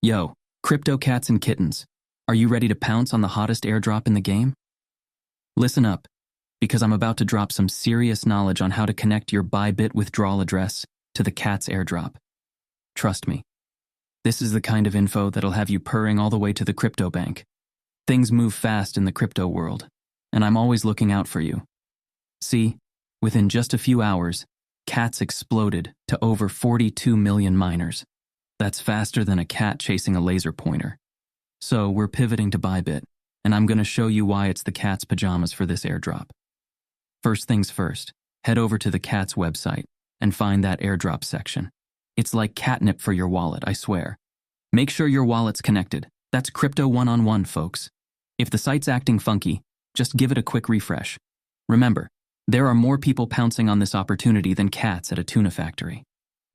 Yo, crypto cats and kittens, are you ready to pounce on the hottest airdrop in the game? Listen up, because I'm about to drop some serious knowledge on how to connect your Bybit withdrawal address to the cat's airdrop. Trust me, this is the kind of info that'll have you purring all the way to the crypto bank. Things move fast in the crypto world, and I'm always looking out for you. See, within just a few hours, cats exploded to over 42 million miners. That's faster than a cat chasing a laser pointer. So we're pivoting to Bybit, and I'm going to show you why it's the cat's pajamas for this airdrop. First things first, head over to the cat's website and find that airdrop section. It's like catnip for your wallet, I swear. Make sure your wallet's connected. That's crypto one-on-one, folks. If the site's acting funky, just give it a quick refresh. Remember, there are more people pouncing on this opportunity than cats at a tuna factory.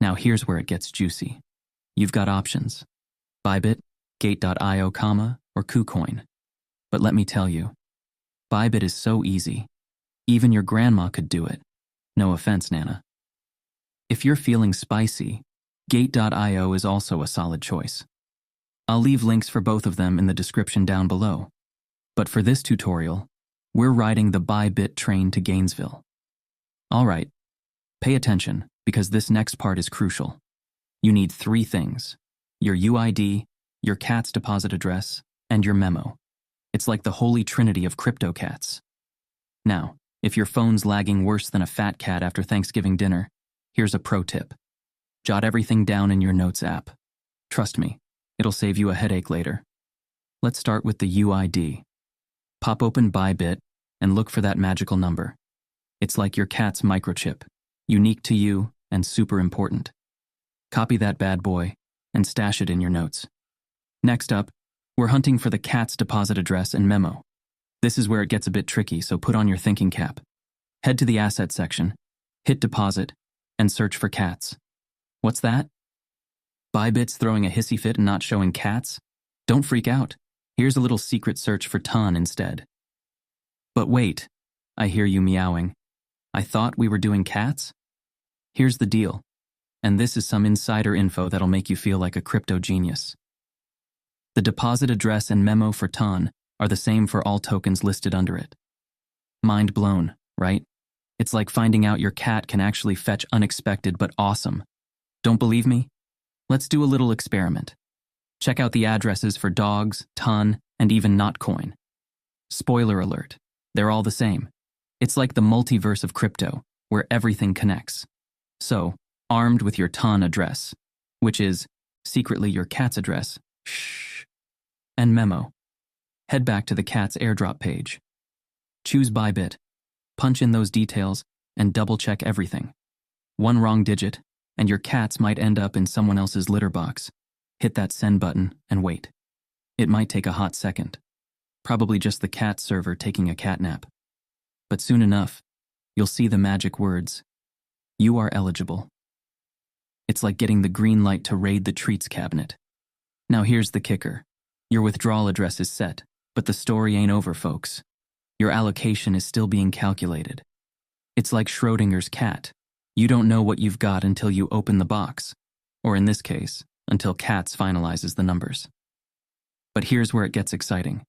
Now here's where it gets juicy. You've got options: Bybit, Gate.io, or KuCoin. But let me tell you, Bybit is so easy. Even your grandma could do it. No offense, Nana. If you're feeling spicy, Gate.io is also a solid choice. I'll leave links for both of them in the description down below. But for this tutorial, we're riding the Bybit train to Gainesville. All right, pay attention, because this next part is crucial. You need 3 things: your UID, your cat's deposit address, and your memo. It's like the holy trinity of crypto cats. Now, if your phone's lagging worse than a fat cat after Thanksgiving dinner, here's a pro tip. Jot everything down in your Notes app. Trust me, it'll save you a headache later. Let's start with the UID. Pop open Bybit and look for that magical number. It's like your cat's microchip, unique to you and super important. Copy that bad boy and stash it in your notes. Next up, we're hunting for the cat's deposit address and memo. This is where it gets a bit tricky, so put on your thinking cap. Head to the asset section, hit deposit, and search for cats. What's that? Bybit's throwing a hissy fit and not showing cats? Don't freak out. Here's a little secret search for ton instead. But wait, I hear you meowing. I thought we were doing cats? Here's the deal. And this is some insider info that'll make you feel like a crypto genius. The deposit address and memo for ton are the same for all tokens listed under it. Mind blown, right? It's like finding out your cat can actually fetch unexpected but awesome. Don't believe me? Let's do a little experiment. Check out the addresses for dogs, ton, and even notcoin. Spoiler alert, they're all the same. It's like the multiverse of crypto, where everything connects. So, armed with your ton address, which is secretly your cat's address, and memo, head back to the cat's airdrop page. Choose Bybit, punch in those details, and double-check everything. One wrong digit, and your cats might end up in someone else's litter box. Hit that send button and wait. It might take a hot second. Probably just the cat server taking a cat nap. But soon enough, you'll see the magic words: "You are eligible." It's like getting the green light to raid the treats cabinet. Now here's the kicker. Your withdrawal address is set, but the story ain't over, folks. Your allocation is still being calculated. It's like Schrodinger's cat. You don't know what you've got until you open the box, or in this case, until Cats finalizes the numbers. But here's where it gets exciting.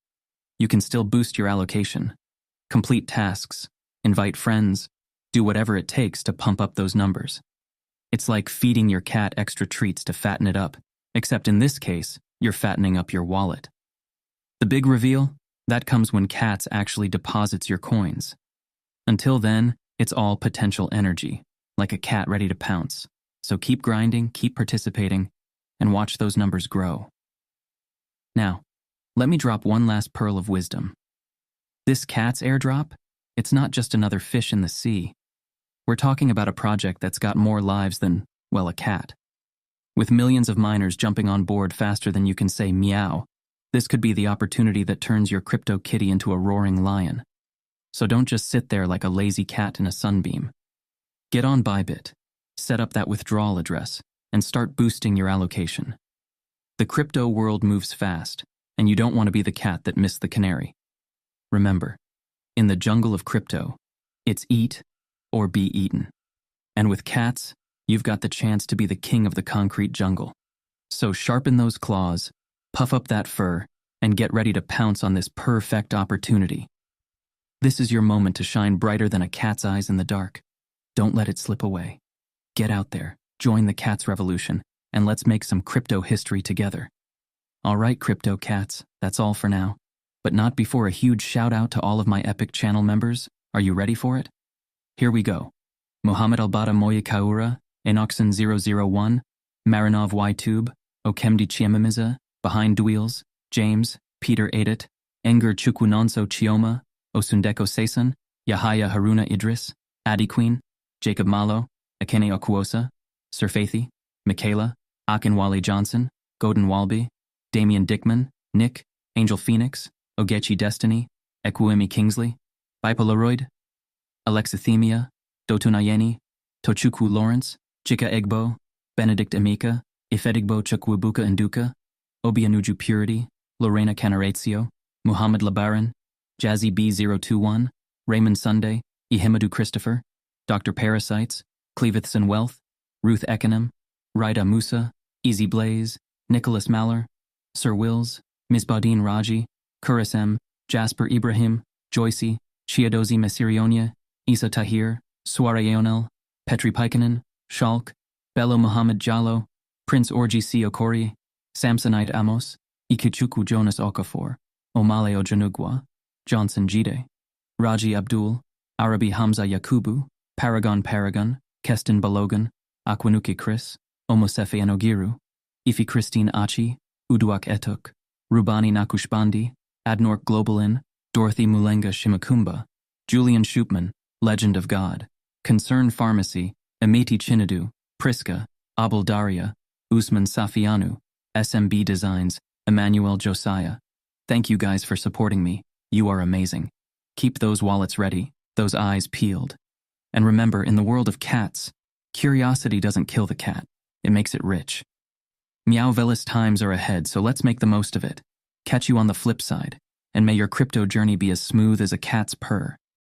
You can still boost your allocation, complete tasks, invite friends, do whatever it takes to pump up those numbers. It's like feeding your cat extra treats to fatten it up, except in this case, you're fattening up your wallet. The big reveal? That comes when Cats actually deposits your coins. Until then, it's all potential energy, like a cat ready to pounce. So keep grinding, keep participating, and watch those numbers grow. Now, let me drop one last pearl of wisdom. This cat's airdrop, it's not just another fish in the sea. We're talking about a project that's got more lives than, well, a cat. With millions of miners jumping on board faster than you can say meow, this could be the opportunity that turns your crypto kitty into a roaring lion. So don't just sit there like a lazy cat in a sunbeam. Get on Bybit, set up that withdrawal address, and start boosting your allocation. The crypto world moves fast, and you don't want to be the cat that missed the canary. Remember, in the jungle of crypto, it's eat or be eaten. And with cats, you've got the chance to be the king of the concrete jungle. So sharpen those claws, puff up that fur, and get ready to pounce on this perfect opportunity. This is your moment to shine brighter than a cat's eyes in the dark. Don't let it slip away. Get out there, join the cats revolution, and let's make some crypto history together. All right, crypto cats, that's all for now. But not before a huge shout out to all of my Epic channel members. Are you ready for it? Here we go. Mohammed Albada Moya Kaura, Enoxen 001, Marinov YTube, Okemdi Chiemamiza, Behind Wheels, James, Peter Adit, Enger Chukwunonso Chioma, Osundeko Sesan, Yahaya Haruna Idris, Adi Queen, Jacob Malo, Akene Okuosa, Sir Faithy, Michaela, Akinwale Johnson, Godin Walby, Damian Dickman, Nick, Angel Phoenix, Ogechi Destiny, Ekwuemi Kingsley, Bipolaroid, Alexithemia, Dotunayeni, Tochukwu Lawrence, Chika Egbo, Benedict Emeka, Ifedigbo Chukwubuka Nduka, Obianuju Purity, Lorena Canarazio, Muhammad Labaran, Jazzy B021, Raymond Sunday, Ihimadu Christopher, Dr. Parasites, Cleavithson Wealth, Ruth Econom, Rida Musa, Easy Blaze, Nicholas Maller, Sir Wills, Misbadeen Raji, Kurisem, Jasper Ibrahim, Joycey, Chiadozi Mesirionia, Isa Tahir, Suarayeonel, Petri Paikanen, Shalk, Bello Muhammad Jallo, Prince Orji C. Okori, Samsonite Amos, Ikichuku Jonas Okafor, Omale Ojanugwa, Johnson Jide, Raji Abdul, Arabi Hamza Yakubu, Paragon, Keston Balogan, Akwanuki Chris, Omosefe Anogiru, Ifi Christine Achi, Uduak Etuk, Rubani Nakushbandi, Adnork Globalin, Dorothy Mulenga Shimakumba, Julian Shupman, Legend of God, Concern Pharmacy, Amiti Chinadu, Priska, Abul Daria, Usman Safianu, SMB Designs, Emmanuel Josiah. Thank you guys for supporting me. You are amazing. Keep those wallets ready, those eyes peeled. And remember, in the world of cats, curiosity doesn't kill the cat, it makes it rich. Meowvelous times are ahead, so let's make the most of it. Catch you on the flip side, and may your crypto journey be as smooth as a cat's purr.